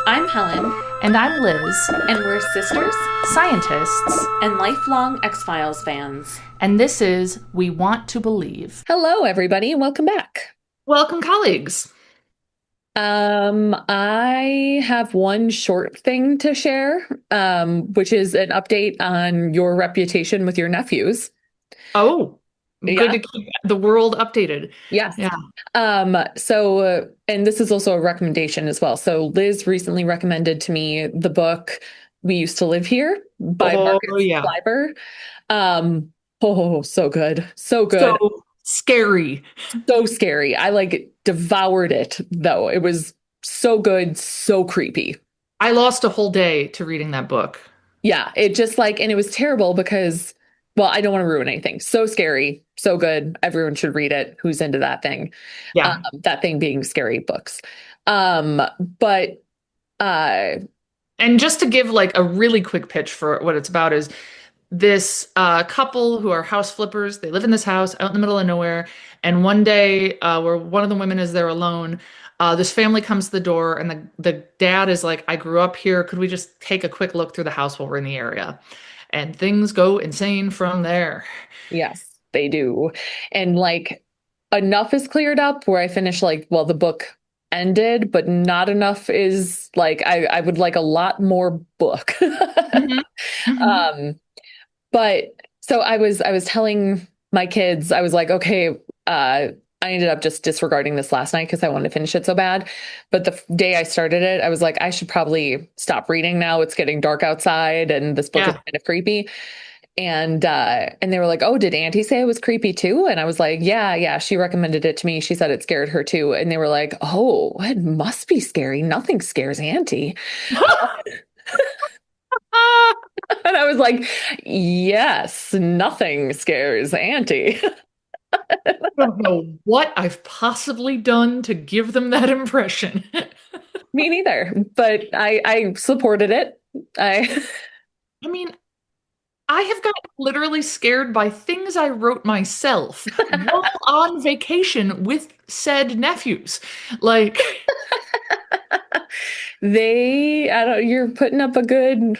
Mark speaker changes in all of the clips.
Speaker 1: I'm Helen,
Speaker 2: And I'm Liz,
Speaker 1: and we're sisters
Speaker 2: scientists,
Speaker 1: and lifelong X-Files fans.
Speaker 2: and this is We Want to Believe.
Speaker 3: Hello, everybody, and welcome back.
Speaker 2: Welcome, colleagues.
Speaker 3: I have one short thing to share, which is an update on your reputation with your nephews.
Speaker 2: Oh,
Speaker 3: Yeah.
Speaker 2: good to keep the world updated.
Speaker 3: Yes.
Speaker 2: Yeah.
Speaker 3: And this is also a recommendation as well. So Liz recently recommended to me the book We Used to Live Here by Marcus
Speaker 2: yeah.
Speaker 3: Kleiber. So good. So good.
Speaker 2: So scary.
Speaker 3: So scary. I devoured it though. It was so good, so creepy.
Speaker 2: I lost a whole day to reading that book.
Speaker 3: Yeah, it just and it was terrible because, well, I don't want to ruin anything. So scary, so good. Everyone should read it who's into that thing.
Speaker 2: Yeah.
Speaker 3: That thing being scary books. But
Speaker 2: And just to give like a really quick pitch for what it's about is this couple who are house flippers. They live in this house out in the middle of nowhere. And one day, where one of the women is there alone, this family comes to the door, and the dad is like, "I grew up here. Could we just take a quick look through the house while we're in the area?" And things go insane from there.
Speaker 3: yes, they do. And enough is cleared up where I finish the book ended, but not enough is I would like a lot more book.
Speaker 2: Mhm. Mhm.
Speaker 3: But so I was telling my kids, I was like, okay, I ended up just disregarding this last night because I wanted to finish it so bad. But the day I started it, I was like, I should probably stop reading now. It's getting dark outside and this book is kind of creepy. And they were like, "Oh, did Auntie say it was creepy too?" And I was like, yeah, she recommended it to me. She said it scared her too. And they were like, "Oh, it must be scary. Nothing scares Auntie." And I was like, "Yes, nothing scares Auntie."
Speaker 2: I don't know what I've possibly done to give them that impression.
Speaker 3: Me neither, but I supported it. I
Speaker 2: I mean, I have gotten literally scared by things I wrote myself while on vacation with said nephews. Like,
Speaker 3: you're putting up a good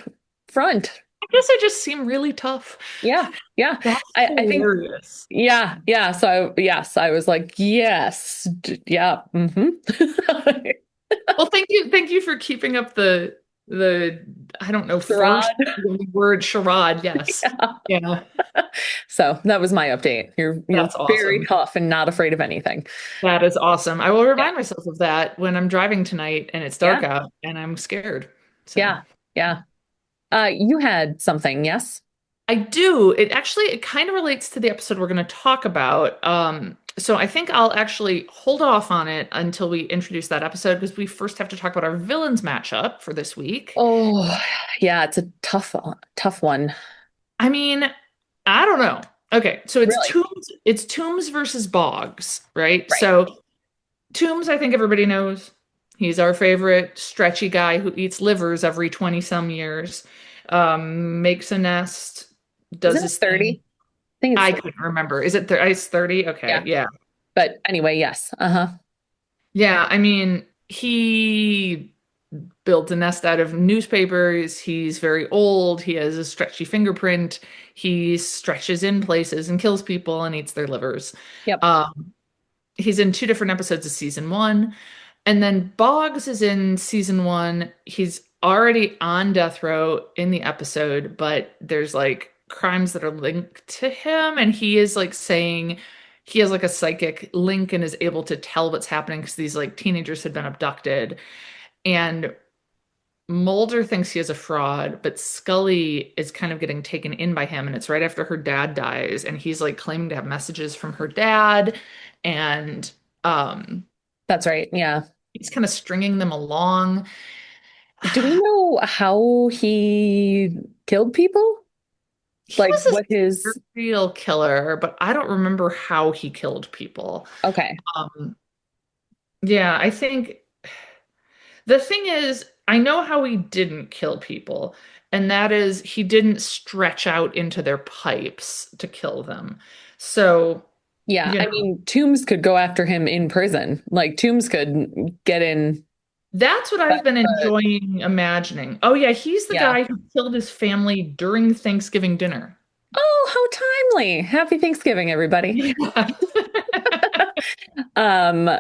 Speaker 3: front.
Speaker 2: I guess I just seem really tough.
Speaker 3: Yeah.
Speaker 2: That's
Speaker 3: I think
Speaker 2: hilarious.
Speaker 3: Yeah. So yes, I was like, yes, yeah.
Speaker 2: Well, thank you for keeping up the I don't know,
Speaker 3: Charade.
Speaker 2: first word charade. Yes. Yeah.
Speaker 3: So that was my update. You're
Speaker 2: That's
Speaker 3: very
Speaker 2: awesome.
Speaker 3: tough and not afraid of anything.
Speaker 2: That is awesome. I will
Speaker 3: Yeah.
Speaker 2: remind myself of that when I'm driving tonight and it's dark out and I'm scared. So
Speaker 3: Yeah. You had something, yes?
Speaker 2: I do. It kind of relates to the episode we're going to talk about. So I think I'll actually hold off on it until we introduce that episode because we first have to talk about our villains matchup for this week.
Speaker 3: Oh, yeah, it's a tough one.
Speaker 2: I mean, I don't know. Okay, so it's
Speaker 3: Really?
Speaker 2: Tooms versus Boggs, right?
Speaker 3: Right.
Speaker 2: So Tooms, I think everybody knows. He's our favorite stretchy guy who eats livers every 20 some years, makes a nest, does
Speaker 3: Isn't it
Speaker 2: his
Speaker 3: 30?
Speaker 2: thing.
Speaker 3: I think
Speaker 2: I
Speaker 3: it's
Speaker 2: couldn't remember. Is it it's 30? Okay,
Speaker 3: Yeah.
Speaker 2: yeah.
Speaker 3: But anyway, yes. Uh-huh.
Speaker 2: Yeah, I mean, he built a nest out of newspapers. He's very old. He has a stretchy fingerprint. He stretches in places and kills people and eats their livers.
Speaker 3: Yep.
Speaker 2: He's in two different episodes of season one. And then Boggs is in season one. He's already on death row in the episode, but there's like crimes that are linked to him. And he is like saying he has like a psychic link and is able to tell what's happening because these like teenagers had been abducted. And Mulder thinks he is a fraud, but Scully is kind of getting taken in by him. And it's right after her dad dies. And he's like claiming to have messages from her dad. And
Speaker 3: That's right. Yeah.
Speaker 2: he's kind of stringing them along.
Speaker 3: Do we know how he killed people?
Speaker 2: He was a
Speaker 3: what his
Speaker 2: serial killer, but I don't remember how he killed people.
Speaker 3: Okay.
Speaker 2: Yeah, I think the thing is, I know how he didn't kill people, and that is he didn't stretch out into their pipes to kill them. So
Speaker 3: Yeah,
Speaker 2: You
Speaker 3: I
Speaker 2: know,
Speaker 3: mean, Tooms could go after him in prison. Like Tooms could get in.
Speaker 2: that's what I've been
Speaker 3: But
Speaker 2: enjoying imagining. Oh yeah, he's the
Speaker 3: yeah.
Speaker 2: guy who killed his family during Thanksgiving dinner.
Speaker 3: Oh, how timely. Happy Thanksgiving, everybody.
Speaker 2: Yeah.
Speaker 3: Um,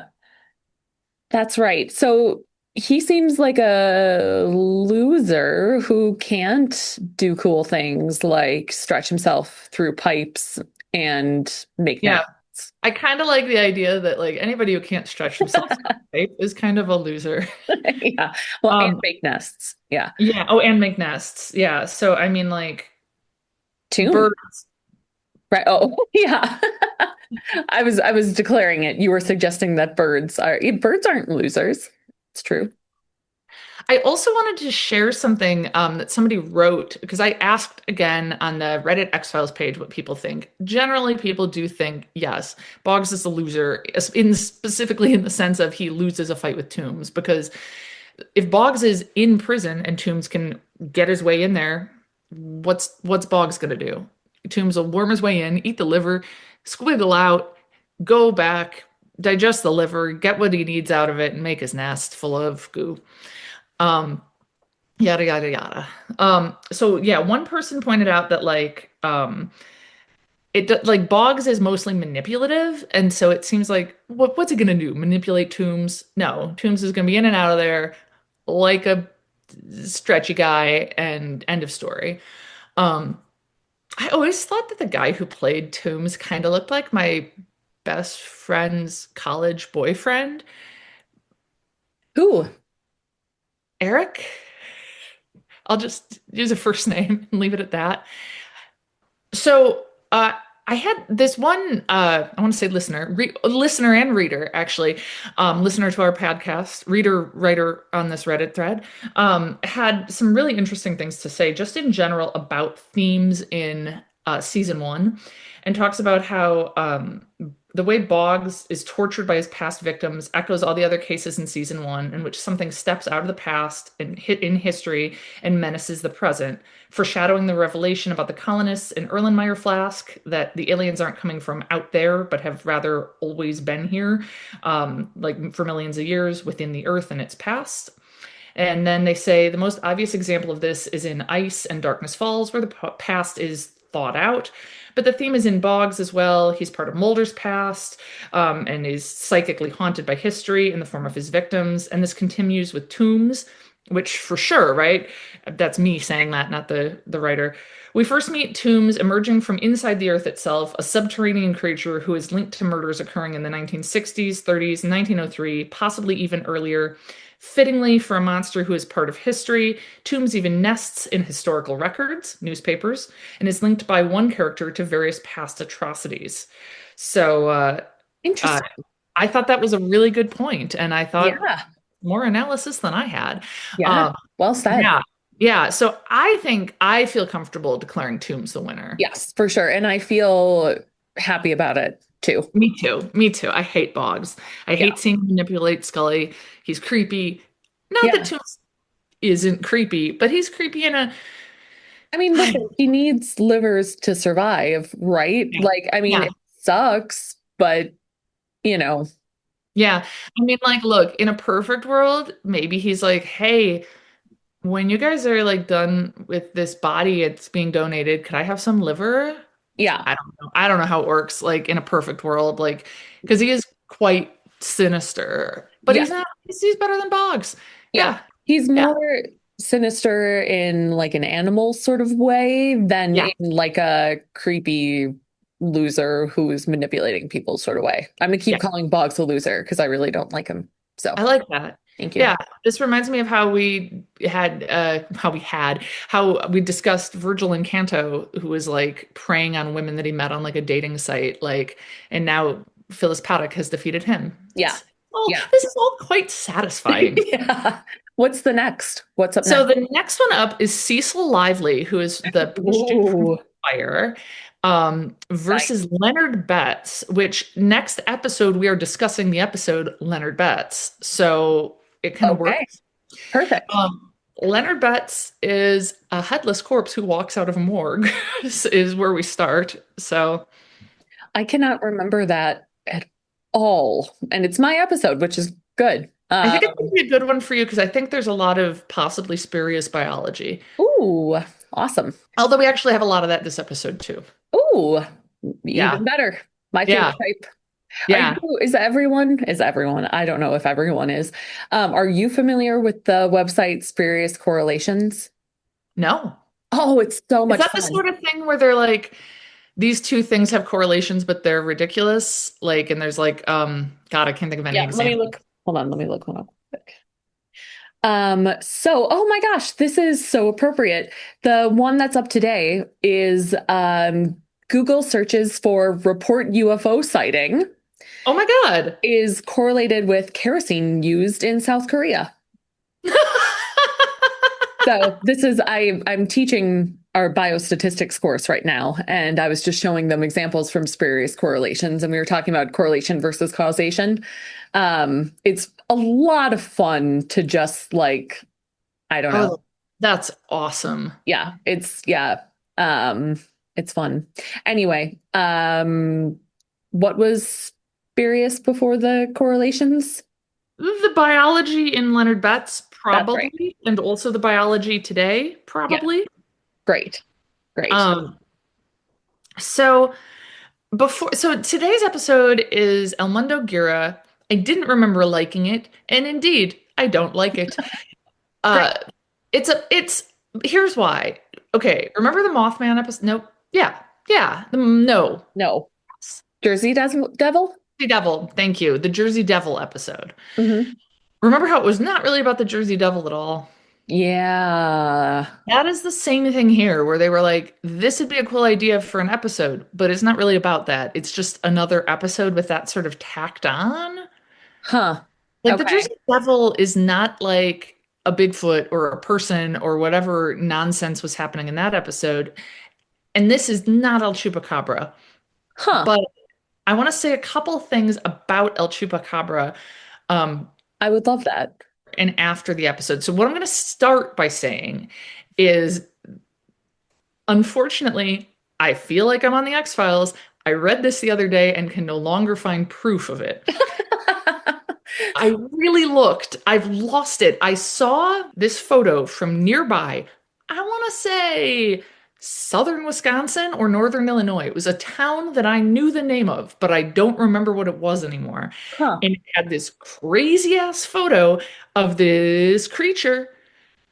Speaker 3: that's right. So he seems like a loser who can't do cool things like stretch himself through pipes and make
Speaker 2: Yeah.
Speaker 3: nests.
Speaker 2: I kind of like the idea that like anybody who can't stretch themselves right, is kind of a loser.
Speaker 3: Yeah. Well, and
Speaker 2: Um,
Speaker 3: make nests. Yeah.
Speaker 2: yeah. Oh, and make nests. Yeah. So I mean, like
Speaker 3: Tomb.
Speaker 2: birds.
Speaker 3: Right. Oh, yeah. I was declaring it. You were suggesting that birds aren't losers. It's true.
Speaker 2: I also wanted to share something that somebody wrote because I asked again on the Reddit X-Files page what people think. Generally, people do think yes, Boggs is a loser, specifically in the sense of he loses a fight with Tooms because if Boggs is in prison and Tooms can get his way in there, what's Boggs gonna do? Tooms will worm his way in, eat the liver, squiggle out, go back, digest the liver, get what he needs out of it, and make his nest full of goo. Um, Yada yada yada. So yeah, one person pointed out that like Boggs is mostly manipulative, and so it seems like what's it gonna do? Manipulate Tooms? No, Tooms is gonna be in and out of there like a stretchy guy, and end of story. Um, I always thought that the guy who played Tooms kind of looked like my best friend's college boyfriend,
Speaker 3: Who?
Speaker 2: Eric. I'll just use a first name and leave it at that. So, I had this one, I want to say listener and reader, actually, listener to our podcast, reader, writer on this Reddit thread, had some really interesting things to say just in general about themes in season one, and talks about how the way Boggs is tortured by his past victims echoes all the other cases in season one, in which something steps out of the past and hit in history and menaces the present, foreshadowing the revelation about the colonists in Erlenmeyer Flask that the aliens aren't coming from out there, but have rather always been here, like for millions of years within the Earth and its past. And then they say the most obvious example of this is in Ice and Darkness Falls, where the past is thought out. But the theme is in Boggs as well. He's part of Mulder's past, and is psychically haunted by history in the form of his victims. And this continues with Tooms, which for sure, right? That's me saying that, not the writer. We first meet Tooms emerging from inside the Earth itself, a subterranean creature who is linked to murders occurring in the 1960s, 30s, 1903, possibly even earlier. Fittingly, for a monster who is part of history, Tooms even nests in historical records, newspapers, and is linked by one character to various past atrocities. So uh,
Speaker 3: Interesting.
Speaker 2: I thought that was a really good point, and I thought
Speaker 3: Yeah.
Speaker 2: more analysis than I had.
Speaker 3: Yeah.
Speaker 2: Um,
Speaker 3: Well said.
Speaker 2: yeah, yeah. So I think I feel comfortable declaring Tooms the winner.
Speaker 3: Yes, for sure. And I feel happy about it too.
Speaker 2: Me too. Me too. I hate Boggs. I
Speaker 3: Yeah.
Speaker 2: hate seeing him manipulate Scully. He's creepy. Not that
Speaker 3: Yeah.
Speaker 2: Tooms isn't creepy, but he's creepy in a
Speaker 3: I mean, listen, he needs livers to survive, right?
Speaker 2: yeah.
Speaker 3: Like, I mean,
Speaker 2: Yeah.
Speaker 3: it sucks, but you know,
Speaker 2: Yeah. I mean, like, look, in a perfect world, maybe he's like, hey, when you guys are like done with this body, it's being donated. Could I have some liver?
Speaker 3: yeah.
Speaker 2: I don't know. I don't know how it works, like in a perfect world, like because he is quite sinister, but
Speaker 3: Yeah.
Speaker 2: he's not, he's better than Boggs.
Speaker 3: Yeah.
Speaker 2: Yeah.
Speaker 3: He's
Speaker 2: Yeah.
Speaker 3: more sinister in like an animal sort of way than
Speaker 2: Yeah.
Speaker 3: in like a creepy loser who's manipulating people sort of way. I'm gonna keep
Speaker 2: Yeah.
Speaker 3: calling Boggs a loser because I really don't like him. So
Speaker 2: I like that.
Speaker 3: thank you.
Speaker 2: Yeah, this reminds me of how we discussed Virgil Incanto, who was like preying on women that he met on like a dating site, like, and now Phyllis Paddock has defeated him.
Speaker 3: Yeah.
Speaker 2: Well,
Speaker 3: Yeah.
Speaker 2: this is all quite satisfying.
Speaker 3: Yeah. What's the next? What's up
Speaker 2: So
Speaker 3: next?
Speaker 2: the next one up is Cecil Lively, who is the
Speaker 3: Ooh,
Speaker 2: fire,
Speaker 3: nice.
Speaker 2: versus Leonard Betts, which next episode we are discussing the episode Leonard Betts. So it kind of
Speaker 3: Okay.
Speaker 2: works.
Speaker 3: Perfect.
Speaker 2: Leonard Betts is a headless corpse who walks out of a morgue, is where we start. So
Speaker 3: I cannot remember that at all. And it's my episode, which is good.
Speaker 2: I think it would be a good one for you because I think there's a lot of possibly spurious biology.
Speaker 3: Ooh, awesome.
Speaker 2: Although we actually have a lot of that this episode too.
Speaker 3: Ooh,
Speaker 2: Yeah.
Speaker 3: even better. My
Speaker 2: Yeah.
Speaker 3: favorite type.
Speaker 2: Yeah.
Speaker 3: Is everyone? I don't know if everyone is. Are you familiar with the website Spurious Correlations?
Speaker 2: No.
Speaker 3: Oh, it's so
Speaker 2: Is
Speaker 3: much
Speaker 2: that the
Speaker 3: fun.
Speaker 2: sort of thing where they're like, these two things have correlations, but they're ridiculous? Like, and there's like, God, I can't think of any
Speaker 3: Yeah, let me
Speaker 2: example.
Speaker 3: look. Hold on, let me look one up quick. Oh my gosh, this is so appropriate. The one that's up today is Google searches for report UFO sighting
Speaker 2: Oh my God.
Speaker 3: is correlated with kerosene used in South Korea. So I'm teaching our biostatistics course right now, and I was just showing them examples from spurious correlations, and we were talking about correlation versus causation. It's a lot of fun to just like, I don't know.
Speaker 2: Oh, that's awesome.
Speaker 3: It's fun. Anyway, what was spurious before the correlations?
Speaker 2: The biology in Leonard Betts,
Speaker 3: That's right.
Speaker 2: probably, and also the biology today, probably.
Speaker 3: Great. Great.
Speaker 2: Um, so so today's episode is El Mundo Gira. I didn't remember liking it, and indeed, I don't like it. Uh, it's here's why. Okay, remember the Mothman episode? Nope. Yeah. No.
Speaker 3: No. Jersey Devil?
Speaker 2: Jersey Devil. Thank you. The Jersey Devil episode.
Speaker 3: Mm-hmm.
Speaker 2: Remember how it was not really about the Jersey Devil at all?
Speaker 3: Yeah.
Speaker 2: That is the same thing here, where they were like, this would be a cool idea for an episode, but it's not really about that. It's just another episode with that sort of tacked on.
Speaker 3: Huh.
Speaker 2: Like the
Speaker 3: Okay.
Speaker 2: Jersey Devil is not like a Bigfoot or a person or whatever nonsense was happening in that episode. And this is not El Chupacabra.
Speaker 3: Huh.
Speaker 2: But I want to say a couple things about El Chupacabra.
Speaker 3: I would love that.
Speaker 2: And after the episode. So what I'm going to start by saying is, unfortunately, I feel like I'm on the X-Files. I read this the other day and can no longer find proof of it. I really looked. I've lost it. I saw this photo from nearby. I want to say southern Wisconsin or northern Illinois. It was a town that I knew the name of, but I don't remember what it was anymore.
Speaker 3: Huh.
Speaker 2: And it had this crazy ass photo of this creature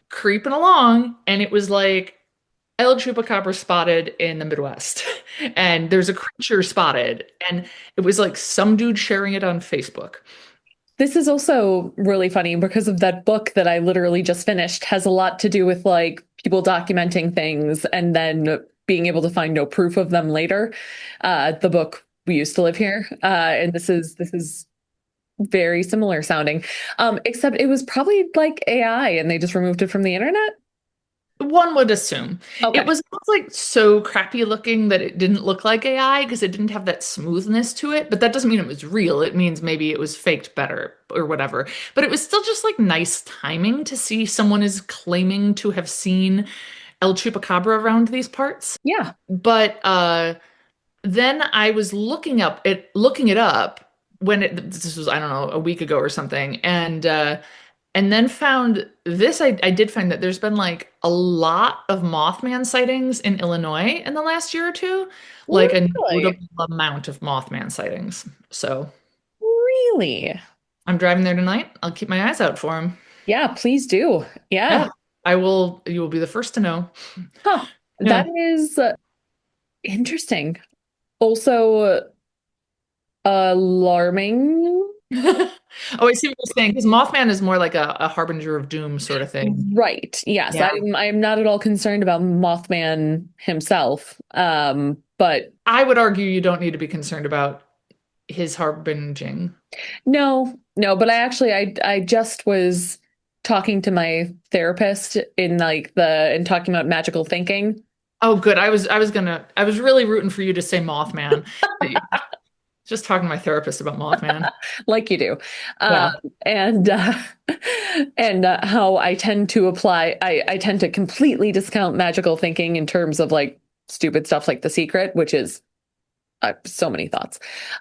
Speaker 2: creeping along, and it was like El Chupacabra spotted in the Midwest, and there's a creature spotted, and it was like some dude sharing it on Facebook.
Speaker 3: This is also really funny because of that book that I literally just finished has a lot to do with like people documenting things and then being able to find no proof of them later. The book We Used to Live Here. And this is very similar sounding. Except it was probably like AI and they just removed it from the internet.
Speaker 2: One would assume.
Speaker 3: Okay.
Speaker 2: It was like so crappy looking that it didn't look like AI because it didn't have that smoothness to it. But that doesn't mean it was real. It means maybe it was faked better or whatever. But it was still just like nice timing to see someone is claiming to have seen El Chupacabra around these parts.
Speaker 3: Yeah.
Speaker 2: But then I was looking it up when this was, I don't know, a week ago or something, and then found this. I did find that there's been like a lot of Mothman sightings in Illinois in the last year or two, like a
Speaker 3: Really?
Speaker 2: notable amount of Mothman sightings. So
Speaker 3: Really?
Speaker 2: I'm driving there tonight. I'll keep my eyes out for him.
Speaker 3: Yeah, please do. Yeah.
Speaker 2: I will. You will be the first to know.
Speaker 3: Huh.
Speaker 2: Yeah.
Speaker 3: That is interesting. Also alarming.
Speaker 2: Oh, I see what you're saying. Because Mothman is more like a harbinger of doom sort of thing.
Speaker 3: Right. Yes.
Speaker 2: Yeah.
Speaker 3: I'm not at all concerned about Mothman himself. But
Speaker 2: I would argue you don't need to be concerned about his harbinging.
Speaker 3: no, but I just was talking to my therapist in and talking about magical thinking.
Speaker 2: Oh, good. I was really rooting for you to say Mothman. Just talking to my therapist about Mothman.
Speaker 3: Like you do.
Speaker 2: Yeah.
Speaker 3: And how I tend to I tend to completely discount magical thinking in terms of like stupid stuff like The Secret, which is So many thoughts.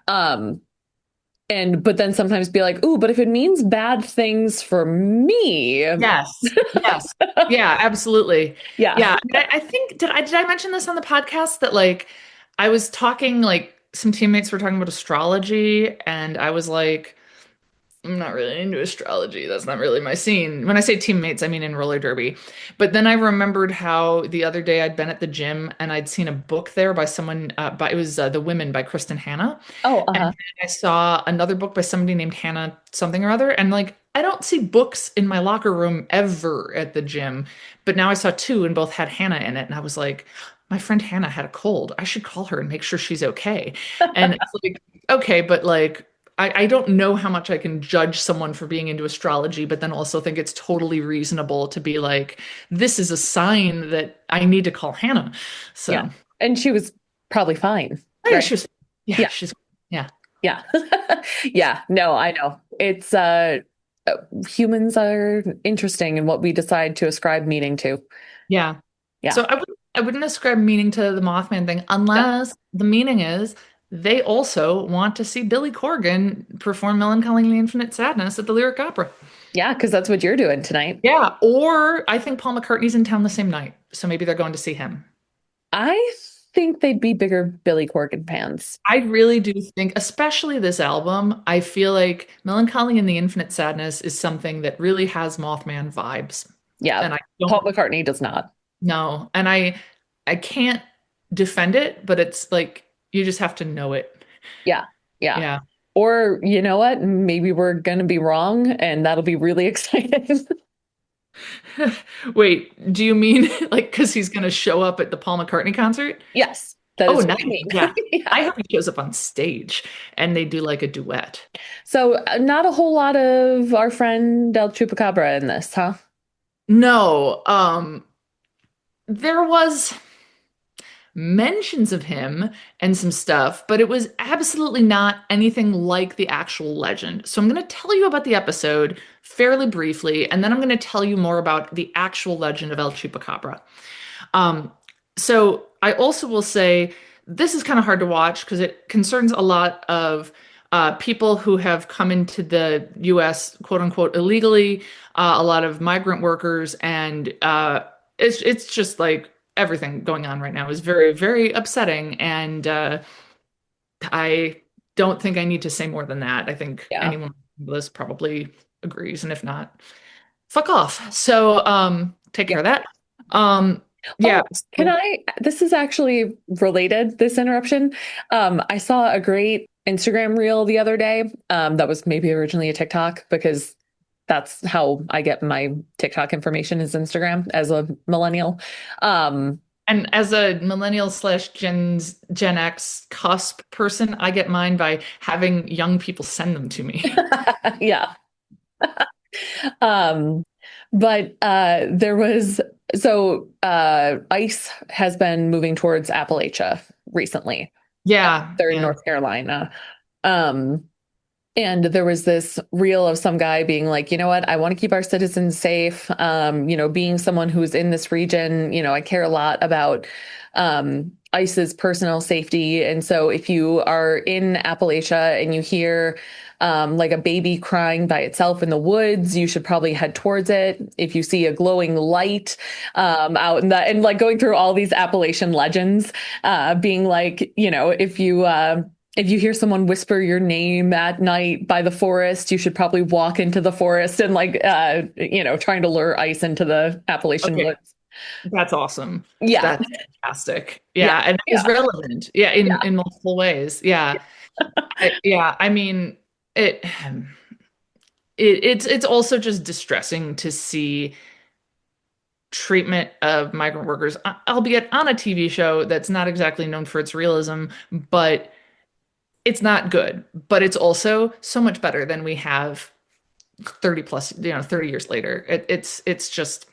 Speaker 3: But then sometimes be like, ooh, but if it means bad things for me,
Speaker 2: Yes. Yes. Yeah, absolutely.
Speaker 3: yeah.
Speaker 2: Yeah. I think did I mention this on the podcast that like I was talking like some teammates were talking about astrology and I was like I'm not really into astrology. That's not really my scene. When I say teammates, I mean in roller derby. But then I remembered how the other day I'd been at the gym and I'd seen a book there by someone, it was The Women by Kristen Hanna.
Speaker 3: Oh,
Speaker 2: And
Speaker 3: uh-huh.
Speaker 2: I saw another book by somebody named Hannah something or other. And like, I don't see books in my locker room ever at the gym. But now I saw two and both had Hannah in it. And I was like, my friend Hannah had a cold. I should call her and make sure she's okay. And it's like, okay, but like, I don't know how much I can judge someone for being into astrology, but then also think it's totally reasonable to be like, this is a sign that I need to call Hannah.
Speaker 3: Yeah.
Speaker 2: So,
Speaker 3: And she was probably fine.
Speaker 2: oh, yeah,
Speaker 3: Right. Yeah.
Speaker 2: yeah.
Speaker 3: Yeah. Yeah. No, I know. It's humans are interesting in what we decide to ascribe meaning to.
Speaker 2: Yeah.
Speaker 3: Yeah.
Speaker 2: So I wouldn't ascribe meaning to the Mothman thing unless the meaning is they also want to see Billy Corgan perform Melancholy and the Infinite Sadness at the Lyric Opera.
Speaker 3: Yeah, because that's what you're doing tonight.
Speaker 2: Yeah. Or I think Paul McCartney's in town the same night. So maybe they're going to see him.
Speaker 3: I think they'd be bigger Billy Corgan fans.
Speaker 2: I really do think, especially this album, I feel like Melancholy and the Infinite Sadness is something that really has Mothman vibes.
Speaker 3: Yeah.
Speaker 2: And I
Speaker 3: Paul
Speaker 2: don't
Speaker 3: McCartney does not.
Speaker 2: know. And I can't defend it, but it's like you just have to know it.
Speaker 3: Yeah. Yeah.
Speaker 2: Yeah.
Speaker 3: Or you know what? Maybe we're gonna be wrong, and that'll be really exciting.
Speaker 2: Wait, do you mean like because he's going to show up at the Paul McCartney concert?
Speaker 3: Yes, that
Speaker 2: Oh,
Speaker 3: is
Speaker 2: nice.
Speaker 3: what I mean.
Speaker 2: Yeah.
Speaker 3: Yeah.
Speaker 2: I hope he shows up on stage and they do like a duet.
Speaker 3: So not a whole lot of our friend Del Chupacabra in this, huh?
Speaker 2: No, there was mentions of him and some stuff, but it was absolutely not anything like the actual legend. So I'm going to tell you about the episode fairly briefly, and then I'm going to tell you more about the actual legend of El Chupacabra. So I also will say this is kind of hard to watch because it concerns a lot of people who have come into the U.S. quote unquote illegally, a lot of migrant workers, and it's just like everything going on right now is very, very upsetting. And I don't think I need to say more than that. I think
Speaker 3: Yeah.
Speaker 2: anyone on this probably agrees, and if not, fuck off. So take care of that. Yeah.
Speaker 3: Can I? This is actually related, this interruption. I saw a great Instagram reel the other day. That was maybe originally a TikTok because that's how I get my TikTok information is Instagram as a millennial.
Speaker 2: And as a millennial slash Gen X cusp person, I get mine by having young people send them to me.
Speaker 3: Yeah. Um, but there was ICE has been moving towards Appalachia recently.
Speaker 2: Yeah.
Speaker 3: They're in
Speaker 2: Yeah.
Speaker 3: North Carolina. Um, and there was this reel of some guy being like, you know what, I want to keep our citizens safe. Being someone who's in this region, I care a lot about ICE's personal safety. And so if you are in Appalachia and you hear like a baby crying by itself in the woods, you should probably head towards it. If you see a glowing light out in the, and like going through all these Appalachian legends, being like, if you hear someone whisper your name at night by the forest, you should probably walk into the forest and trying to lure ICE into the Appalachian
Speaker 2: Okay.
Speaker 3: woods.
Speaker 2: That's awesome.
Speaker 3: Yeah.
Speaker 2: That's fantastic. Yeah. And it's relevant. Yeah. In multiple ways. Yeah. I mean, it's also just distressing to see treatment of migrant workers, albeit on a TV show that's not exactly known for its realism, but it's not good. But it's also so much better than we have 30 plus, 30 years later. It's just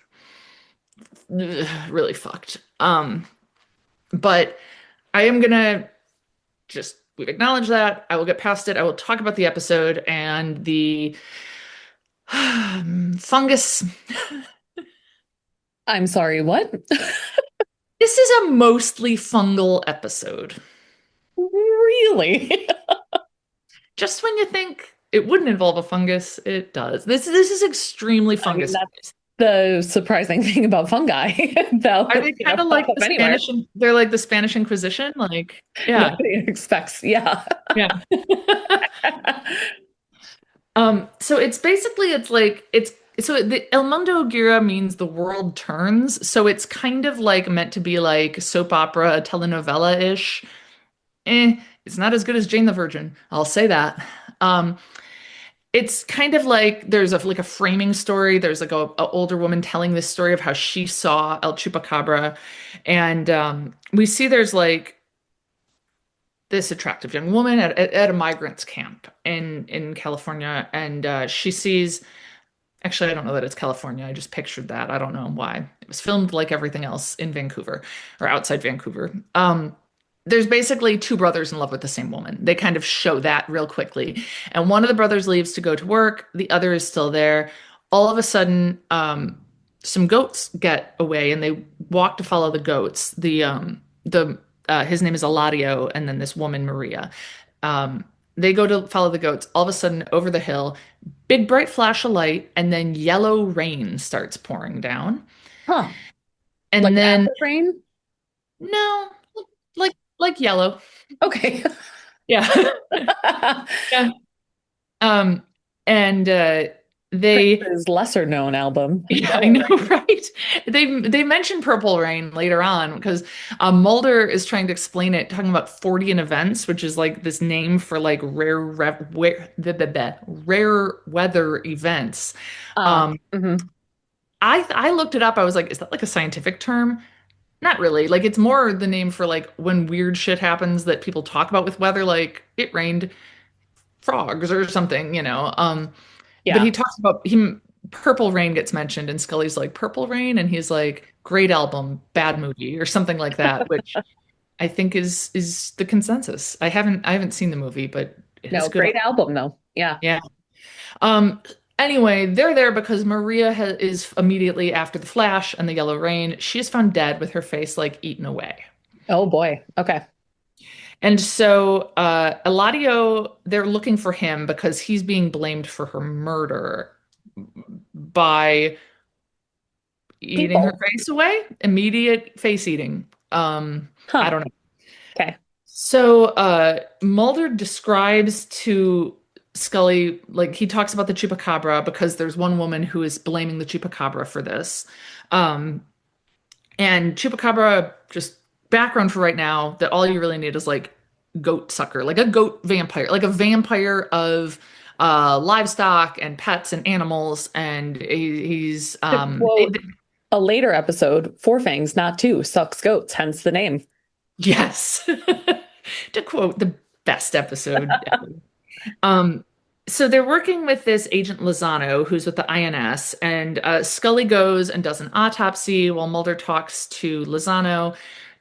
Speaker 2: really fucked. But I am gonna we've acknowledged that. I will get past it. I will talk about the episode and the fungus.
Speaker 3: I'm sorry, what?
Speaker 2: This is a mostly fungal episode.
Speaker 3: really?
Speaker 2: Just when you think it wouldn't involve a fungus, it does. This is extremely
Speaker 3: I mean,
Speaker 2: fungus.
Speaker 3: that's the surprising thing about fungi. They'll,
Speaker 2: Are they kind of
Speaker 3: pop
Speaker 2: like
Speaker 3: up
Speaker 2: the
Speaker 3: anywhere.
Speaker 2: they're like the Spanish Inquisition? Like, yeah,
Speaker 3: Nobody expects. Yeah.
Speaker 2: yeah. So it's basically it's like it's so the El Mundo Gira means the world turns. So it's kind of like meant to be like soap opera, telenovela-ish. It's not as good as Jane the Virgin. I'll say that. Um, it's kind of like there's like a framing story. There's like a older woman telling this story of how she saw El Chupacabra, and we see there's like this attractive young woman at a migrants camp in California, and she sees. Actually, I don't know that it's California. I just pictured that. I don't know why. It was filmed like everything else in Vancouver or outside Vancouver. There's basically two brothers in love with the same woman. They kind of show that real quickly. And one of the brothers leaves to go to work, the other is still there. All of a sudden, some goats get away and they walk to follow the goats. The his name is Eladio, and then this woman, Maria. Um, they go to follow the goats. All of a sudden, over the hill, big bright flash of light, and then yellow rain starts pouring down.
Speaker 3: Huh.
Speaker 2: And
Speaker 3: Like
Speaker 2: then
Speaker 3: acid rain?
Speaker 2: no, like yellow.
Speaker 3: Okay.
Speaker 2: Yeah. Yeah. Um, and they
Speaker 3: Prince's lesser known album.
Speaker 2: yeah, I know, right? They mention Purple Rain later on because Mulder is trying to explain it, talking about Fortean events, which is like this name for like rare weather events.
Speaker 3: Mhm.
Speaker 2: I looked it up. I was like, is that like a scientific term? Not really. Like it's more the name for like when weird shit happens that people talk about with weather, like it rained frogs or something, you know. But
Speaker 3: Yeah.
Speaker 2: he talks about him Purple Rain gets mentioned and Scully's like Purple Rain and he's like great album, bad movie or something like that, which I think is the consensus. I haven't seen the movie, but it is
Speaker 3: No,
Speaker 2: good.
Speaker 3: great album though. Yeah.
Speaker 2: Yeah. Um anyway, they're there because Maria is immediately after the flash and the yellow rain. She is found dead with her face like eaten away.
Speaker 3: Oh boy. Okay.
Speaker 2: And so Eladio, they're looking for him because he's being blamed for her murder by eating her
Speaker 3: People.
Speaker 2: face away, immediate face eating. I
Speaker 3: Huh.
Speaker 2: don't know.
Speaker 3: Okay.
Speaker 2: So Mulder describes to Scully, like he talks about the Chupacabra because there's one woman who is blaming the Chupacabra for this. Um, and Chupacabra, just background for right now, that all you really need is like goat sucker, like a goat vampire, like a vampire of livestock and pets and animals. And he's
Speaker 3: To quote a later episode, Four Fangs, not two, sucks goats, hence the name.
Speaker 2: yes, to quote the best episode ever. Um, so they're working with this agent Lozano, who's with the INS, and Scully goes and does an autopsy while Mulder talks to Lozano.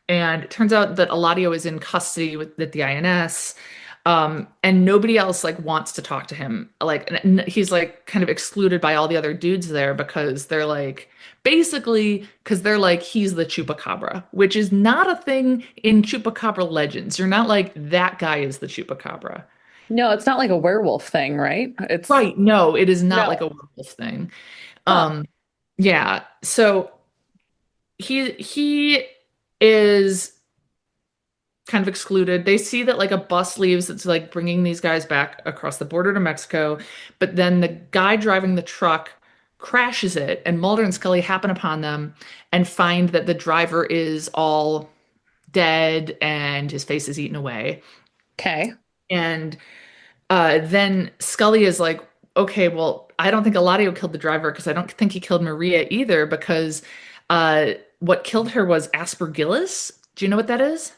Speaker 2: And it turns out that Eladio is in custody with the INS, and nobody else like wants to talk to him. Like he's like kind of excluded by all the other dudes there because they're like basically because they're like he's the Chupacabra, which is not a thing in Chupacabra legends. You're not like that guy is the Chupacabra.
Speaker 3: No, it's not like a werewolf thing, right? It's
Speaker 2: Right. No, it is not like
Speaker 3: no.
Speaker 2: a werewolf thing.
Speaker 3: Huh.
Speaker 2: Um, yeah. So he is kind of excluded. They see that like a bus leaves that's like bringing these guys back across the border to Mexico, but then the guy driving the truck crashes it, and Mulder and Scully happen upon them and find that the driver is all dead and his face is eaten away.
Speaker 3: Okay.
Speaker 2: And then Scully is like, okay, well, I don't think Eladio killed the driver because I don't think he killed Maria either because what killed her was aspergillus. Do you know what that is?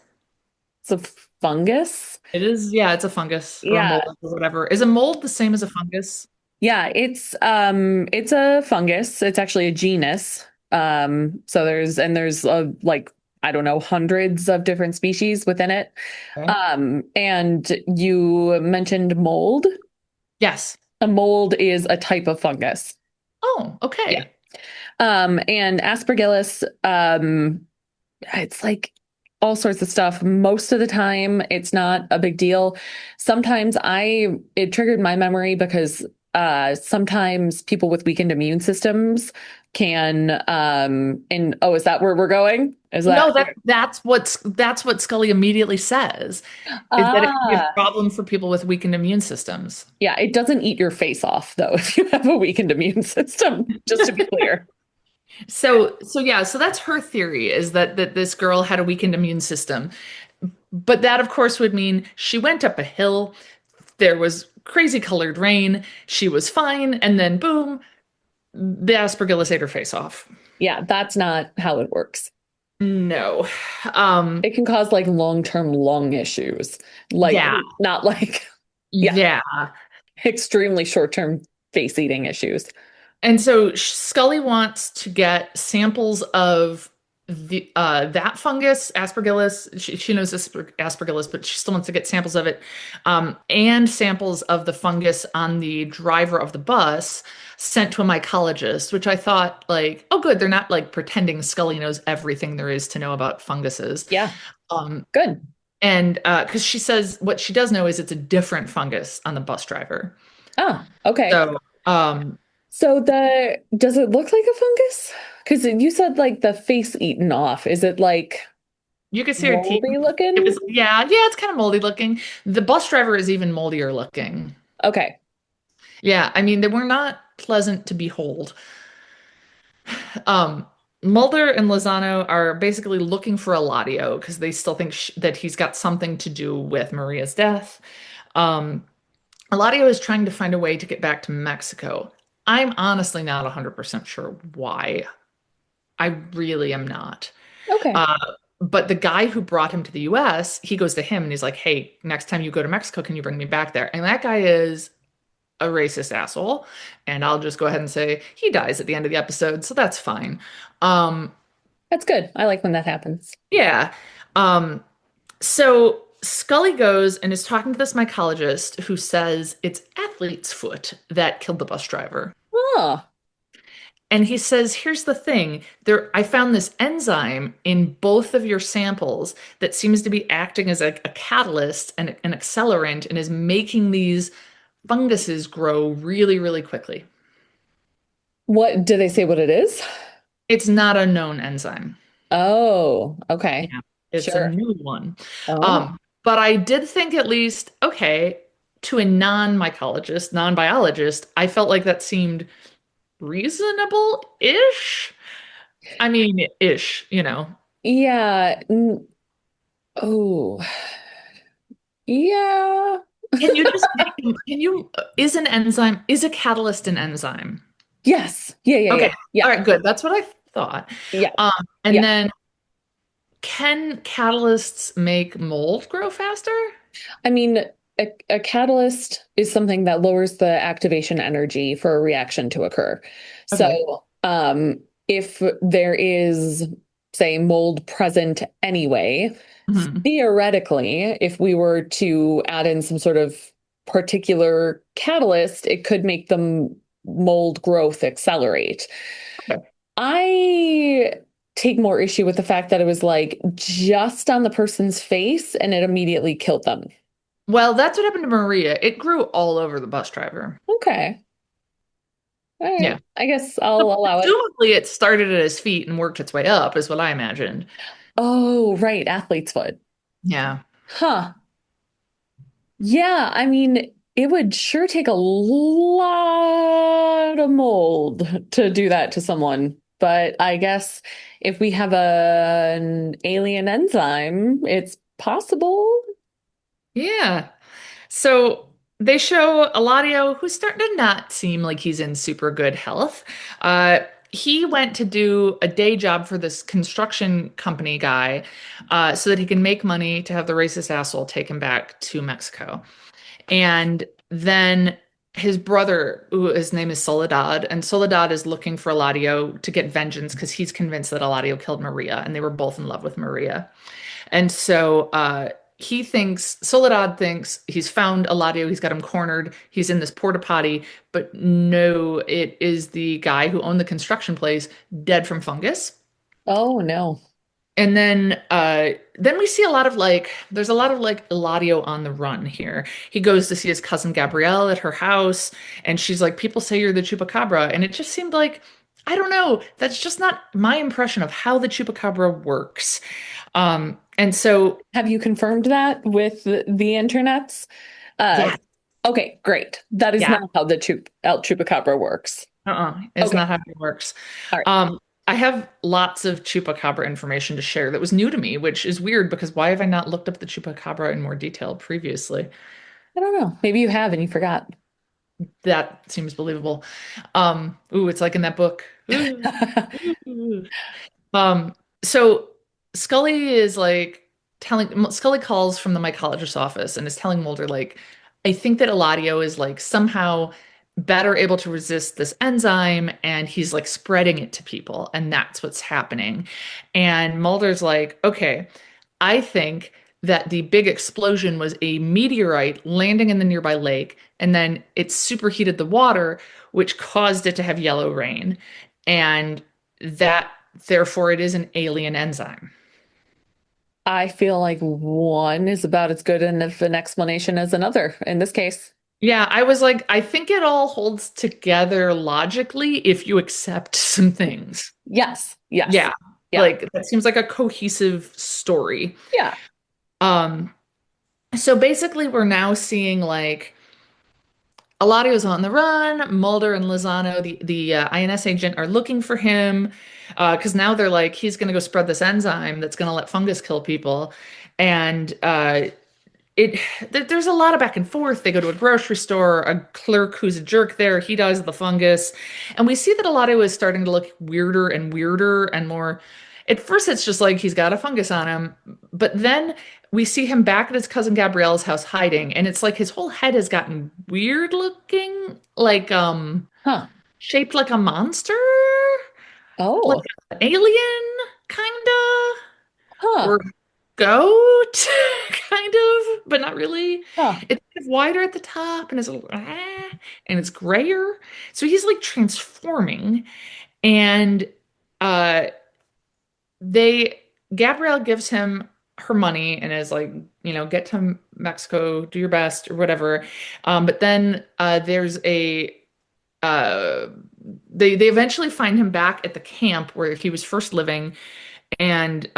Speaker 3: It's a fungus.
Speaker 2: It is, yeah, it's a fungus or a
Speaker 3: Yeah.
Speaker 2: mold or whatever. Is a mold the same as a fungus?
Speaker 3: Yeah, it's a fungus. It's actually a genus. So there's like I don't know, hundreds of different species within it.
Speaker 2: Okay.
Speaker 3: And you mentioned mold.
Speaker 2: Yes.
Speaker 3: A mold is a type of fungus.
Speaker 2: Oh, okay.
Speaker 3: Yeah. And aspergillus, it's like all sorts of stuff. Most of the time, it's not a big deal. Sometimes it triggered my memory because sometimes people with weakened immune systems can, and oh, is that where we're going? Is that,
Speaker 2: No, that's what Scully immediately says, is that it can be a
Speaker 3: ah,
Speaker 2: problem for people with weakened immune systems.
Speaker 3: yeah, it doesn't eat your face off though if you have a weakened immune system, just to be clear.
Speaker 2: So that's her theory, is that this girl had a weakened immune system. But that, of course, would mean she went up a hill, there was crazy colored rain, she was fine, and then boom, the aspergillus ate her face off.
Speaker 3: Yeah, that's not how it works.
Speaker 2: No. Um,
Speaker 3: It can cause like long-term lung issues, like
Speaker 2: yeah,
Speaker 3: not like, yeah,
Speaker 2: yeah.
Speaker 3: extremely short-term face eating issues.
Speaker 2: And so Scully wants to get samples of the that fungus, aspergillus. She knows this aspergillus, but she still wants to get samples of it, and samples of the fungus on the driver of the bus sent to a mycologist. Which I thought, like, oh, good, they're not like pretending Scully knows everything there is to know about funguses.
Speaker 3: Yeah,
Speaker 2: Um,
Speaker 3: good.
Speaker 2: and because she says what she does know is it's a different fungus on the bus driver.
Speaker 3: Ah, okay.
Speaker 2: So.
Speaker 3: So does it look like a fungus? Because you said like the face eaten off. Is it like
Speaker 2: You could see her teeth.
Speaker 3: moldy
Speaker 2: It
Speaker 3: looking?
Speaker 2: was, yeah, it's kind of moldy looking. The bus driver is even moldier looking.
Speaker 3: Okay.
Speaker 2: Yeah, I mean, they were not pleasant to behold. Um, Mulder and Lozano are basically looking for Eladio because they still think that he's got something to do with Maria's death. Um, Eladio is trying to find a way to get back to Mexico. I'm honestly not 100% sure why. I really am not.
Speaker 3: Okay.
Speaker 2: Uh, but the guy who brought him to the US, he goes to him and he's like, hey, next time you go to Mexico, can you bring me back there? And that guy is a racist asshole. And I'll just go ahead and say he dies at the end of the episode, so that's fine. Um,
Speaker 3: That's good. I like when that happens.
Speaker 2: yeah. Um, so Scully goes and is talking to this mycologist who says it's athlete's foot that killed the bus driver.
Speaker 3: Oh,
Speaker 2: And he says, here's the thing. I found this enzyme in both of your samples that seems to be acting as a catalyst and an accelerant and is making these funguses grow really, really quickly.
Speaker 3: what do they say what it is?
Speaker 2: It's not a known enzyme.
Speaker 3: Oh, okay.
Speaker 2: Yeah, it's a
Speaker 3: Sure.
Speaker 2: new one.
Speaker 3: Oh,
Speaker 2: But I did think, at least, okay, to a non-mycologist, non-biologist, I felt like that seemed reasonable-ish. I mean, ish, you know.
Speaker 3: yeah. Oh, yeah.
Speaker 2: Can you just is an enzyme, is a catalyst an enzyme?
Speaker 3: Yes. Yeah, yeah, yeah.
Speaker 2: Okay. All
Speaker 3: Yeah.
Speaker 2: right, good. That's what I thought.
Speaker 3: Yeah.
Speaker 2: Um, and
Speaker 3: Yeah.
Speaker 2: then can catalysts make mold grow faster?
Speaker 3: I mean, a catalyst is something that lowers the activation energy for a reaction to occur.
Speaker 2: Okay.
Speaker 3: So, if there is, say, mold present anyway,
Speaker 2: Mhm.
Speaker 3: theoretically, if we were to add in some sort of particular catalyst, it could make the mold growth accelerate.
Speaker 2: Okay.
Speaker 3: I take more issue with the fact that it was like just on the person's face and it immediately killed them.
Speaker 2: Well, that's what happened to Maria. It grew all over the bus driver.
Speaker 3: Okay. All
Speaker 2: Yeah.
Speaker 3: right. I guess I'll allow it.
Speaker 2: Presumably it started at his feet and worked its way up, is what I imagined.
Speaker 3: Oh, right. Athlete's foot.
Speaker 2: Yeah.
Speaker 3: Huh. Yeah. I mean, it would sure take a lot of mold to do that to someone. But I guess if we have an alien enzyme, it's possible.
Speaker 2: Yeah. So they show Eladio, who's starting to not seem like he's in super good health. He went to do a day job for this construction company guy, so that he can make money to have the racist asshole take him back to Mexico. And then his brother, his name is Soledad, and Soledad is looking for Eladio to get vengeance because he's convinced that Eladio killed Maria, and they were both in love with Maria. And so Soledad thinks he's found Eladio, he's got him cornered, he's in this porta potty, but no, it is the guy who owned the construction place, dead from fungus.
Speaker 3: Oh, no.
Speaker 2: And then we see a lot of like there's a lot of like Eladio on the run here. He goes to see his cousin Gabrielle at her house, and she's like, "People say you're the Chupacabra," and it just seemed like I don't know. That's just not my impression of how the Chupacabra works. And so
Speaker 3: Have you confirmed that with the internets? Uh,
Speaker 2: yeah,
Speaker 3: okay, great. That is
Speaker 2: yeah,
Speaker 3: not how the El Chupacabra works.
Speaker 2: it's
Speaker 3: Okay,
Speaker 2: not how it works.
Speaker 3: all right.
Speaker 2: I have lots of Chupacabra information to share that was new to me, which is weird because why have I not looked up the Chupacabra in more detail previously?
Speaker 3: I don't know. Maybe you have and you forgot.
Speaker 2: That seems believable. Ooh, it's like in that book. Ooh, ooh. Um, so Scully is like Scully calls from the mycologist's office and is telling Mulder like, I think that Eladio is like somehow better able to resist this enzyme and he's like spreading it to people and that's what's happening. And Mulder's like, okay, I think that the big explosion was a meteorite landing in the nearby lake and then it superheated the water, which caused it to have yellow rain. And that therefore it is an alien enzyme.
Speaker 3: I feel like one is about as good of an explanation as another in this case.
Speaker 2: Yeah, I was like, I think it all holds together logically if you accept some things.
Speaker 3: Yes, yes.
Speaker 2: Yeah,
Speaker 3: Yeah,
Speaker 2: like that seems like a cohesive story.
Speaker 3: yeah.
Speaker 2: Um, so basically we're now seeing like Eladio's on the run. Mulder and Lozano, the INS agent, are looking for him because now they're like, he's going to go spread this enzyme that's going to let fungus kill people. And it there's a lot of back and forth. They go to a grocery store, a clerk who's a jerk there, he dies of the fungus. And we see that Eladio is starting to look weirder and weirder and more. At first, it's just like he's got a fungus on him, but then we see him back at his cousin Gabrielle's house hiding, and it's like his whole head has gotten weird looking, like
Speaker 3: Huh.
Speaker 2: shaped like a monster, like
Speaker 3: Oh,
Speaker 2: an alien, kinda,
Speaker 3: huh.
Speaker 2: or goat, kind of, but not really.
Speaker 3: Huh.
Speaker 2: It's kind of wider at the top and it's a little, and it's grayer. So he's like transforming, and uh, they Gabrielle gives him her money and is like, get to Mexico, do your best or whatever. But then there's a uh, they eventually find him back at the camp where he was first living, and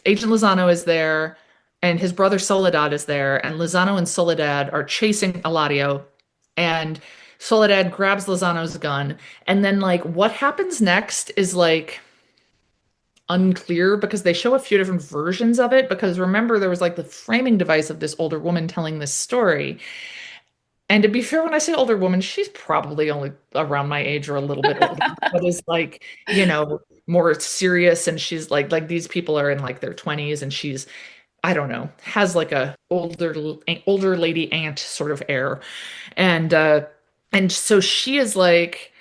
Speaker 2: Agent Lozano is there, and his brother Soledad is there, and Lozano and Soledad are chasing Eladio, and Soledad grabs Lozano's gun, and then like what happens next is like unclear because they show a few different versions of it because remember there was like the framing device of this older woman telling this story. And to be fair, when I say older woman, she's probably only around my age or a little bit older, but is like, more serious. And she's like these people are in like their 20s and she's, I don't know, has like a older lady aunt sort of air. And and so she is like,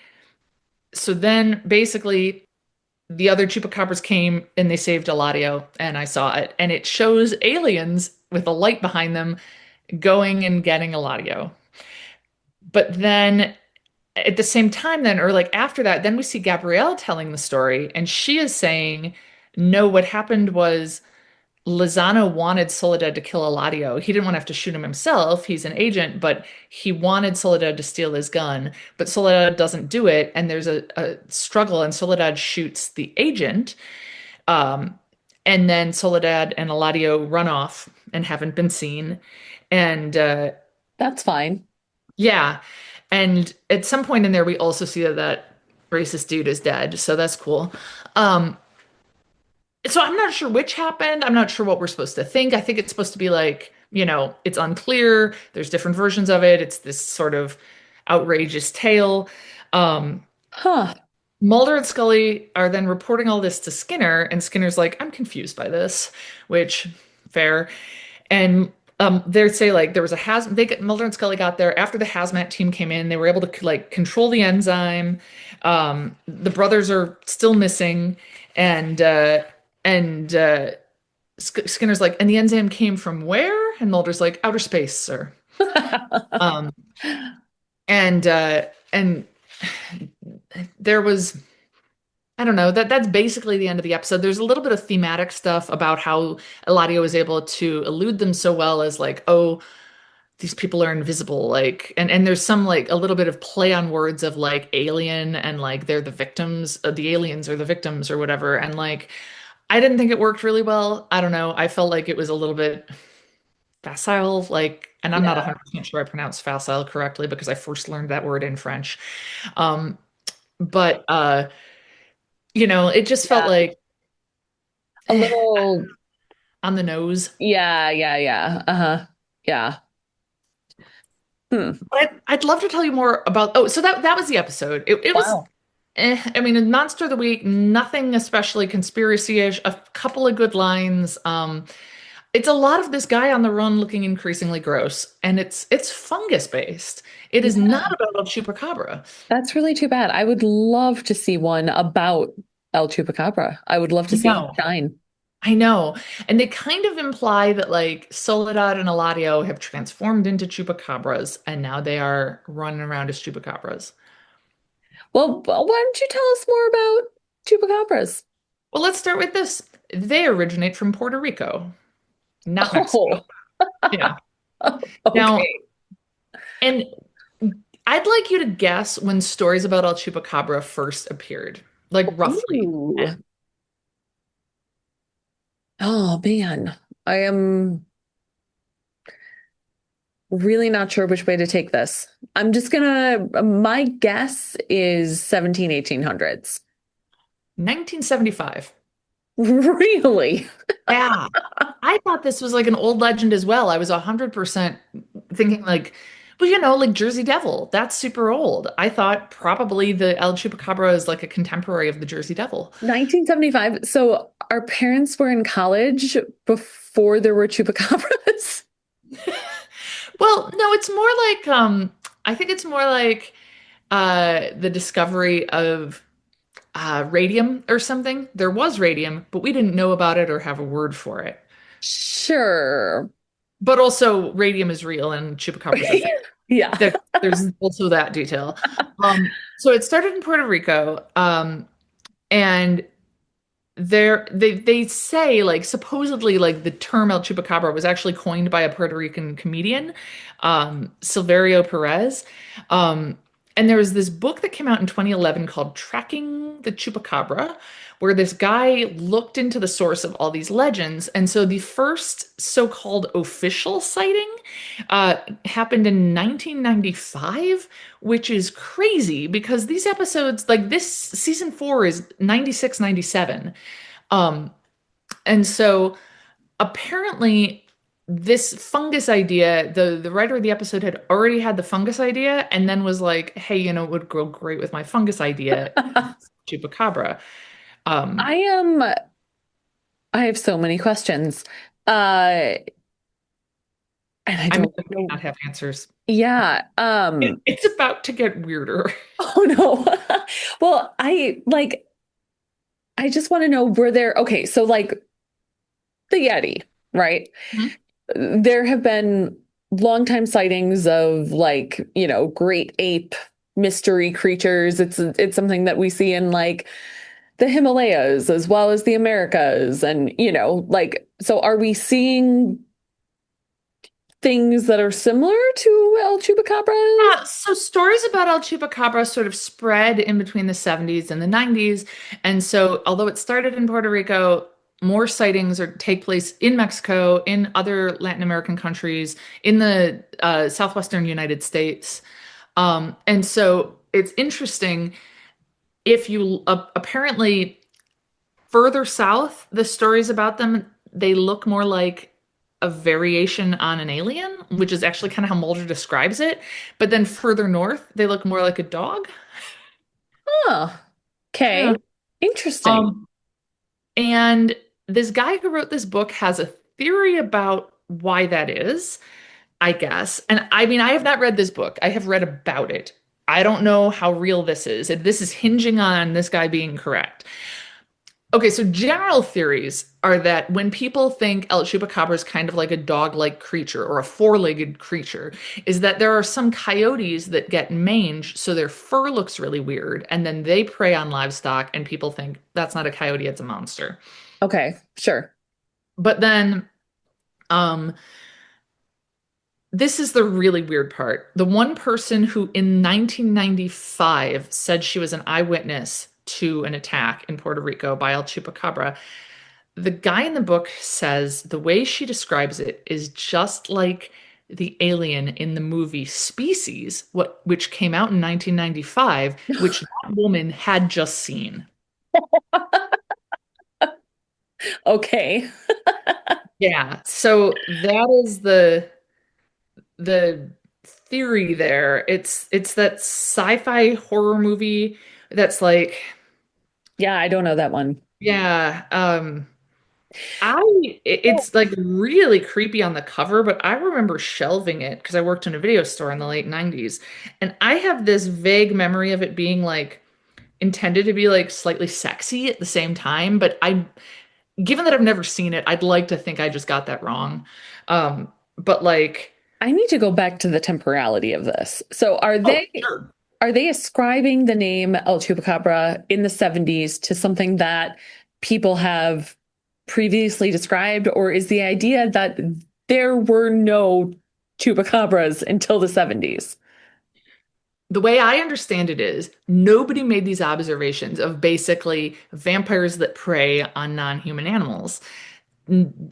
Speaker 2: so then basically the other chupacabras came and they saved Eladio and I saw it. And it shows aliens with a light behind them going and getting Eladio. But then at the same time, then, or like after that, then we see Gabrielle telling the story, and she is saying, no, what happened was Lozano wanted Soledad to kill Eladio. He didn't want to have to shoot him himself. He's an agent, but he wanted Soledad to steal his gun. But Soledad doesn't do it, and there's a struggle, and Soledad shoots the agent. Um, and then Soledad and Eladio run off and haven't been seen. And
Speaker 3: That's fine.
Speaker 2: yeah. And at some point in there, we also see that racist dude is dead. So that's cool. Um, so I'm not sure which happened. I'm not sure what we're supposed to think. I think it's supposed to be like, it's unclear. There's different versions of it. It's this sort of outrageous tale. Um,
Speaker 3: Huh.
Speaker 2: Mulder and Scully are then reporting all this to Skinner, and Skinner's like, I'm confused by this, which fair. And they say like there was a Mulder and Scully got there after the hazmat team came in. They were able to like control the enzyme. The brothers are still missing, and Skinner's like, and the enzyme came from where? And Mulder's like, outer space, sir. Um, and there was I don't know. That's basically the end of the episode. There's a little bit of thematic stuff about how Eladio was able to elude them so well as like, oh, these people are invisible, like, and there's some like a little bit of play on words of like alien and like they're the victims, the aliens are the victims or whatever. And like, I didn't think it worked really well. I don't know. I felt like it was a little bit facile, like, and I'm not
Speaker 3: Yeah.
Speaker 2: 100% sure I pronounced facile correctly because I first learned that word in French. Um, but it just felt
Speaker 3: Yeah.
Speaker 2: like
Speaker 3: A little,
Speaker 2: on the nose.
Speaker 3: yeah, yeah, yeah. Uh-huh. Yeah. Hmm.
Speaker 2: But I'd love to tell you more about. Oh, so that was the episode. It was.
Speaker 3: Wow.
Speaker 2: I mean, a monster of the week, nothing especially conspiracy-ish. A couple of good lines. It's a lot of this guy on the run looking increasingly gross, and it's fungus based. It is
Speaker 3: Yeah.
Speaker 2: not about El Chupacabra.
Speaker 3: That's really too bad. I would love to see one about El Chupacabra. I would love to see him
Speaker 2: No,
Speaker 3: shine.
Speaker 2: I know. And they kind of imply that like Soledad and Eladio have transformed into chupacabras and now they are running around as chupacabras.
Speaker 3: Well, why don't you tell us more about chupacabras?
Speaker 2: Well, let's start with this. They originate from Puerto Rico, not
Speaker 3: Oh,
Speaker 2: Mexico. Yeah. Now,
Speaker 3: okay.
Speaker 2: and I'd like you to guess when stories about El Chupacabra first appeared, like roughly.
Speaker 3: Ooh. Oh man. I am really not sure which way to take this. I'm just gonna, my guess is 17, 1800s.
Speaker 2: 1975.
Speaker 3: Really?
Speaker 2: Yeah. I thought this was like an old legend as well. I was 100% thinking like, well, like Jersey Devil. That's super old. I thought probably the El Chupacabra is like a contemporary of the Jersey Devil.
Speaker 3: 1975. So our parents were in college before there were chupacabras.
Speaker 2: Well, no, it's more like I think it's more like the discovery of radium or something. There was radium, but we didn't know about it or have a word for it.
Speaker 3: Sure.
Speaker 2: But also radium is real and chupacabras are fake.
Speaker 3: Yeah.
Speaker 2: There's also that detail. So it started in Puerto Rico, and they say like supposedly like the term El Chupacabra was actually coined by a Puerto Rican comedian, Silverio Perez. And there was this book that came out in 2011 called Tracking the Chupacabra, where this guy looked into the source of all these legends. And so the first so-called official sighting happened in 1995, which is crazy because these episodes, like this season 4 is 96, 97. Um, and so apparently this fungus idea, the writer of the episode had already had the fungus idea and then was like, hey, it would grow great with my fungus idea, Chupacabra.
Speaker 3: I am, I have so many questions. And I
Speaker 2: I may
Speaker 3: don't know.
Speaker 2: not have answers.
Speaker 3: Yeah.
Speaker 2: It's about to get weirder.
Speaker 3: Oh no. Well, I just want to know, were there, okay, so like the Yeti, right?
Speaker 2: Mhm.
Speaker 3: There have been longtime sightings of like, great ape mystery creatures. It's something that we see in like the Himalayas as well as the Americas. And, like, so are we seeing things that are similar to El Chupacabra?
Speaker 2: So stories about El Chupacabra sort of spread in between the 70s and the 90s. And so although it started in Puerto Rico, more sightings take place in Mexico, in other Latin American countries, in the southwestern United States. And so it's interesting if you apparently further south, the stories about them, they look more like a variation on an alien, which is actually kind of how Mulder describes it. But then further north, they look more like a dog.
Speaker 3: Oh, okay.
Speaker 2: Yeah.
Speaker 3: Interesting.
Speaker 2: Um, and this guy who wrote this book has a theory about why that is, I guess. And I mean, I have not read this book. I have read about it. I don't know how real this is. This is hinging on this guy being correct. Okay, so general theories are that when people think El Chupacabra is kind of like a dog-like creature or a four-legged creature, is that there are some coyotes that get mange, so their fur looks really weird, and then they prey on livestock, and people think that's not a coyote, it's a monster.
Speaker 3: Okay, sure.
Speaker 2: But then, um, this is the really weird part. The one person who in 1995 said she was an eyewitness to an attack in Puerto Rico by El Chupacabra. The guy in the book says the way she describes it is just like the alien in the movie Species, which came out in 1995, which that woman had just seen.
Speaker 3: Okay.
Speaker 2: Yeah, so that is the theory there. It's that sci-fi horror movie that's like,
Speaker 3: Yeah, I don't know that one.
Speaker 2: yeah, it's like really creepy on the cover, but I remember shelving it because I worked in a video store in the late 90s. And I have this vague memory of it being like intended to be like slightly sexy at the same time, but given that I've never seen it, I'd like to think I just got that wrong. But like,
Speaker 3: I need to go back to the temporality of this. So
Speaker 2: oh, sure.
Speaker 3: are they ascribing the name El Chupacabra in the 70s to something that people have previously described, or is the idea that there were no chupacabras until the 70s?
Speaker 2: The way I understand it is nobody made these observations of basically vampires that prey on non-human animals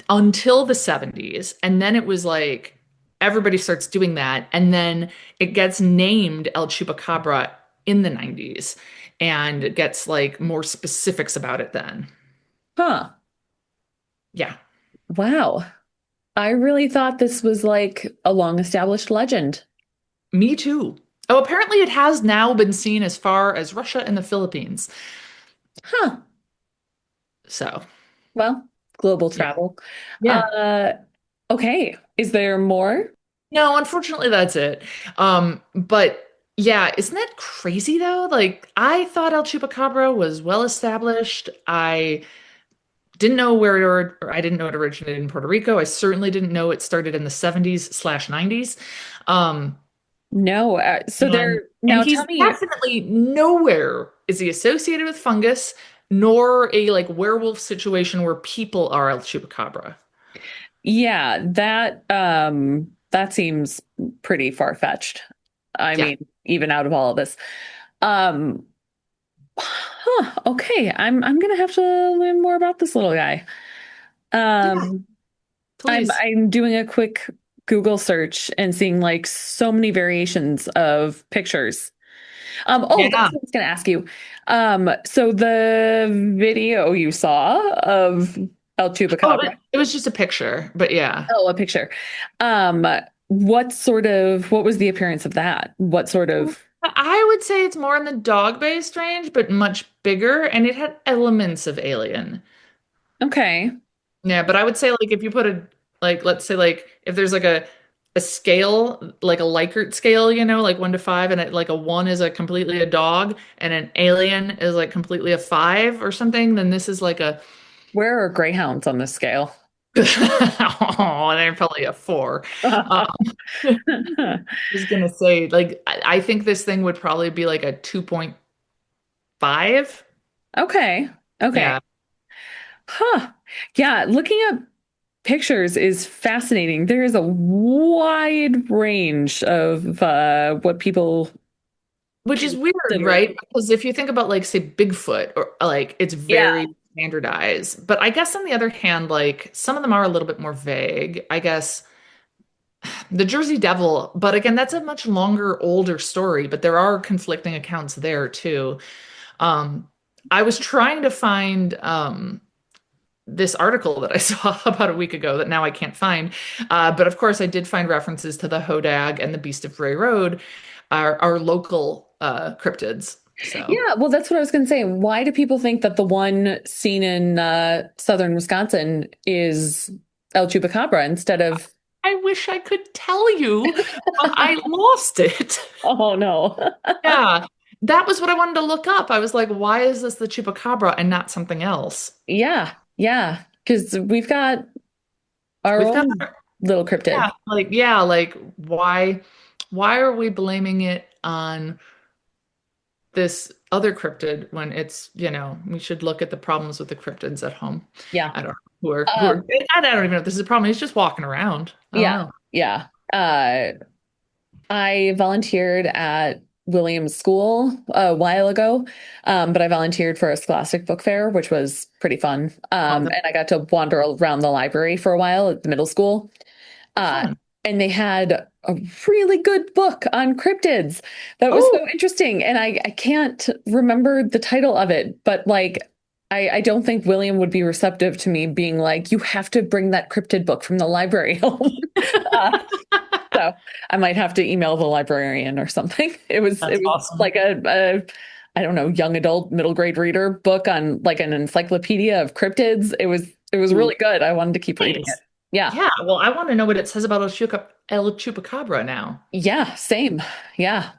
Speaker 2: until the 70s. And then it was like everybody starts doing that. And then it gets named El Chupacabra in the 90s and it gets like more specifics about it then.
Speaker 3: Huh.
Speaker 2: Yeah,
Speaker 3: Wow. I really thought this was like a long established legend.
Speaker 2: me too. Oh, apparently it has now been seen as far as Russia and the Philippines.
Speaker 3: Huh.
Speaker 2: So,
Speaker 3: Well, global
Speaker 2: yeah.
Speaker 3: travel.
Speaker 2: Yeah.
Speaker 3: Uh, okay. Is there more?
Speaker 2: No, unfortunately, that's it. But yeah, isn't that crazy though? Like, I thought El Chupacabra was well established. I didn't know or I didn't know it originated in Puerto Rico. I certainly didn't know it started in the 70s slash 90s. Um,
Speaker 3: No. So
Speaker 2: and
Speaker 3: there,
Speaker 2: and
Speaker 3: now tell
Speaker 2: he's
Speaker 3: me,
Speaker 2: definitely nowhere is he associated with fungus, nor a like werewolf situation where people are El Chupacabra.
Speaker 3: yeah, that seems pretty far-fetched. I
Speaker 2: Yeah,
Speaker 3: mean, even out of all of this. Um, huh, okay. I'm gonna have to learn more about this little guy.
Speaker 2: yeah,
Speaker 3: Um,
Speaker 2: please.
Speaker 3: I'm doing a quick Google search and seeing like so many variations of pictures. Oh, that's
Speaker 2: Yeah.
Speaker 3: what I was gonna ask you. So the video you saw of El
Speaker 2: Oh,
Speaker 3: Chupacabra.
Speaker 2: it was just a picture, but yeah.
Speaker 3: Oh, a picture. Um, what was the appearance of that? What sort of,
Speaker 2: I would say it's more in the dog-based range, but much bigger, and it had elements of Alien.
Speaker 3: okay.
Speaker 2: Yeah, but I would say like if you put a like let's say like if there's like a scale like a Likert scale, like 1 to 5, and like a 1 is a completely a dog, and an alien is like completely a 5 or something, then this is like a
Speaker 3: Where are greyhounds on this scale?
Speaker 2: oh, they're probably a 4. Um, I was gonna say like I think this thing would probably be like a 2.5.
Speaker 3: Okay. Okay.
Speaker 2: Yeah.
Speaker 3: Huh. Yeah, looking up pictures is fascinating. There is a wide range of what people
Speaker 2: Which is weird,
Speaker 3: consider.
Speaker 2: right? Because if you think about like say Bigfoot or like it's
Speaker 3: Yeah.
Speaker 2: very standardized. But I guess on the other hand, like some of them are a little bit more vague. I guess the Jersey Devil, but again, that's a much longer, older story, but there are conflicting accounts there too. Um, I was trying to find this article that I saw about a week ago that now I can't find. But of course, I did find references to the Hodag and the Beast of Bray Road, our local cryptids. So
Speaker 3: Yeah, well, that's what I was going to say. Why do people think that the one seen in southern Wisconsin is El Chupacabra instead of?
Speaker 2: I wish I could tell you, but I lost it.
Speaker 3: Oh no.
Speaker 2: Yeah. That was what I wanted to look up. I was like, why is this the Chupacabra and not something else?
Speaker 3: Yeah, yeah, because we've got our
Speaker 2: We've got,
Speaker 3: own little cryptid.
Speaker 2: like why are we blaming it on this other cryptid when it's, we should look at the problems with the cryptids at home.
Speaker 3: Yeah.
Speaker 2: I don't know who are, I don't even know if this is a problem. He's just walking around. I don't
Speaker 3: Yeah,
Speaker 2: know.
Speaker 3: yeah. I volunteered at William's school a while ago, but I volunteered for a Scholastic book fair, which was pretty fun.
Speaker 2: Oh,
Speaker 3: And I got to wander around the library for a while at the middle school. Uh,
Speaker 2: fun.
Speaker 3: and they had a really good book on cryptids that was
Speaker 2: Oh,
Speaker 3: so interesting. And I can't remember the title of it, but like, I don't think William would be receptive to me being like, you have to bring that cryptid book from the library home. Uh, so I might have to email the librarian or something.
Speaker 2: that's
Speaker 3: It was
Speaker 2: awesome.
Speaker 3: like a I don't know, young adult, middle grade reader book on like an encyclopedia of cryptids. It was
Speaker 2: Ooh,
Speaker 3: really good. I wanted to keep reading it.
Speaker 2: nice.
Speaker 3: Yeah.
Speaker 2: Yeah, well, I want to know what it says about El Chupacabra now.
Speaker 3: Yeah, same. Yeah.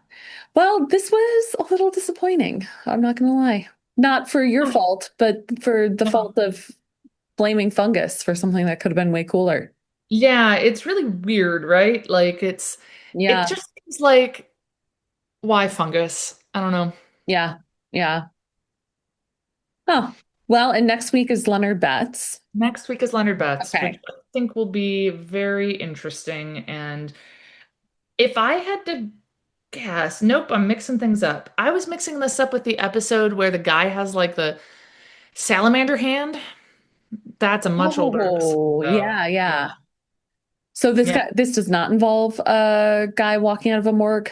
Speaker 3: Well, this was a little disappointing. I'm not gonna lie. Not for your
Speaker 2: Oh,
Speaker 3: fault, but for the
Speaker 2: no.
Speaker 3: fault of blaming Fungus for something that could have been way cooler.
Speaker 2: Yeah, it's really weird, right? Like it
Speaker 3: Yeah.
Speaker 2: just seems like why fungus? I don't know.
Speaker 3: Yeah. Yeah. Oh, well, and next week is Leonard Betts.
Speaker 2: Next week is Leonard Betts, which
Speaker 3: Okay.
Speaker 2: I think will be very interesting. And if I had to guess, nope, I'm mixing things up. I was mixing this up with the episode where the guy has like the salamander hand. That's a much older episode,
Speaker 3: Oh,
Speaker 2: though.
Speaker 3: yeah,
Speaker 2: Yeah.
Speaker 3: yeah. So
Speaker 2: Yeah.
Speaker 3: this does not involve a guy walking out of a morgue.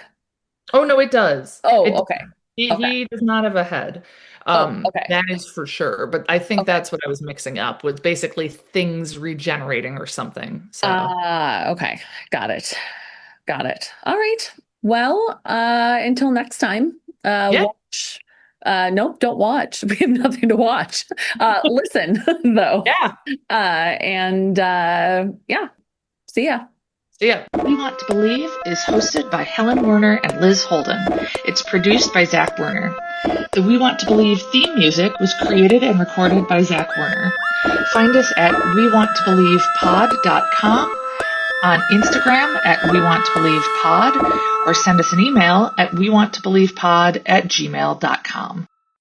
Speaker 2: Oh no, it does.
Speaker 3: Oh,
Speaker 2: It
Speaker 3: okay. Okay.
Speaker 2: he does not have a head.
Speaker 3: Oh, okay.
Speaker 2: That is for sure. But I think
Speaker 3: Okay.
Speaker 2: that's what I was mixing up with basically things regenerating or something. So
Speaker 3: Okay. Got it. Got it. All right. Well, until next time,
Speaker 2: yeah,
Speaker 3: watch. Nope, don't watch. We have nothing to watch. Listen though.
Speaker 2: yeah.
Speaker 3: And yeah, see ya.
Speaker 2: So yeah. We Want to Believe is hosted by Helen Werner and Liz Holden. It's produced by Zach Werner. The We Want to Believe theme music was created and recorded by Zach Werner. Find us at wewanttoBelievePod.com, on Instagram at wewanttoBelievePod, or send us an email at wewanttoBelievePod@gmail.com.